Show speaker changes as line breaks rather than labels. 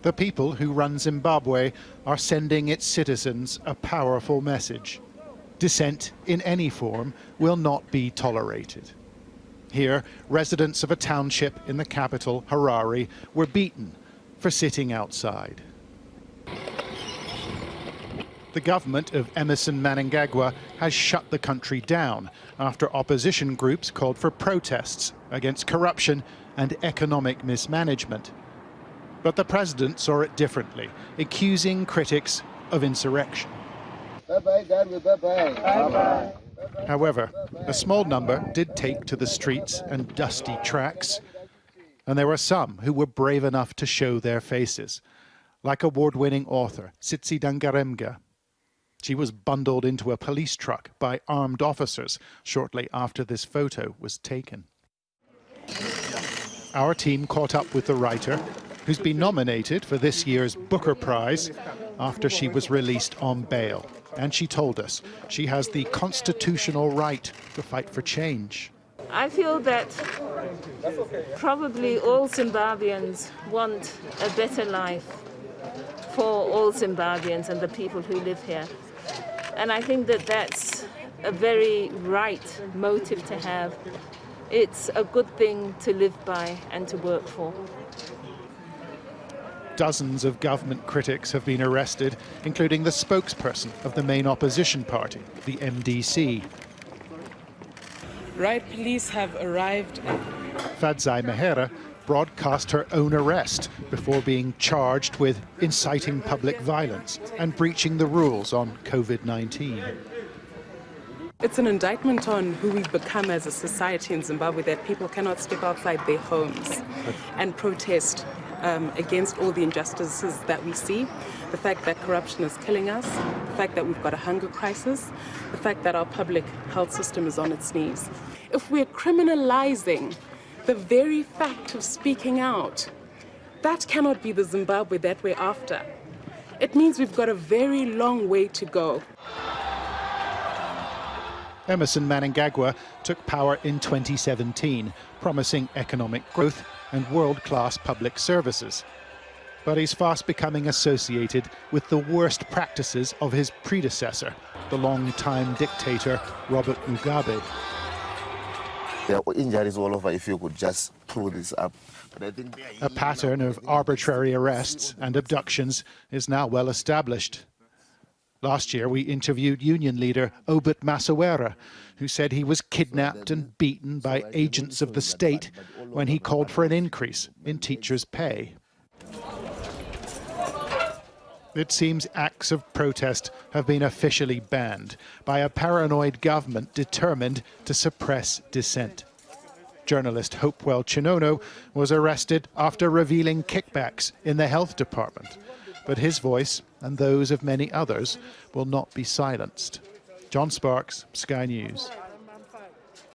The people who run Zimbabwe are sending its citizens a powerful message. Dissent in any form will not be tolerated. Here, residents of a township in the capital, Harare, were beaten for sitting outside. The government of Emmerson Mnangagwa has shut the country down after opposition groups called for protests against corruption and economic mismanagement. But the president saw it differently, accusing critics of insurrection. However, a small number did take to the streets and dusty tracks, and there were some who were brave enough to show their faces, like award-winning author Tsitsi Dangarembga. She was bundled into a police truck by armed officers shortly after this photo was taken. Our team caught up with the writer, who's been nominated for this year's Booker Prize after she was released on bail. And she told us she has the constitutional right to fight for change.
I feel that probably all Zimbabweans want a better life for all Zimbabweans and the people who live here. And I think that that's a very right motive to have. It's a good thing to live by and to work for.
Dozens of government critics have been arrested, including the spokesperson of the main opposition party, the MDC.
Riot police have arrived.
Fadzai Mahera broadcast her own arrest before being charged with inciting public violence and breaching the rules on COVID-19.
It's an indictment on who we've become as a society in Zimbabwe, that people cannot step outside their homes and protest against all the injustices that we see, the fact that corruption is killing us, the fact that we've got a hunger crisis, the fact that our public health system is on its knees. If we're criminalizing the very fact of speaking out, that cannot be the Zimbabwe that we're after. It means we've got a very long way to go.
Emmerson Mnangagwa took power in 2017, promising economic growth and world-class public services. But he's fast becoming associated with the worst practices of his predecessor, the long-time dictator Robert Mugabe.
There are injuries all over if you could just pull this up. But I think
a pattern of arbitrary arrests and abductions is now well established. Last year, we interviewed union leader Obert Masawera, who said he was kidnapped and beaten by agents of the state when he called for an increase in teachers' pay. It seems acts of protest have been officially banned by a paranoid government determined to suppress dissent. Journalist Hopewell Chinono was arrested after revealing kickbacks in the health department. But his voice, and those of many others, will not be silenced. John Sparks, Sky News.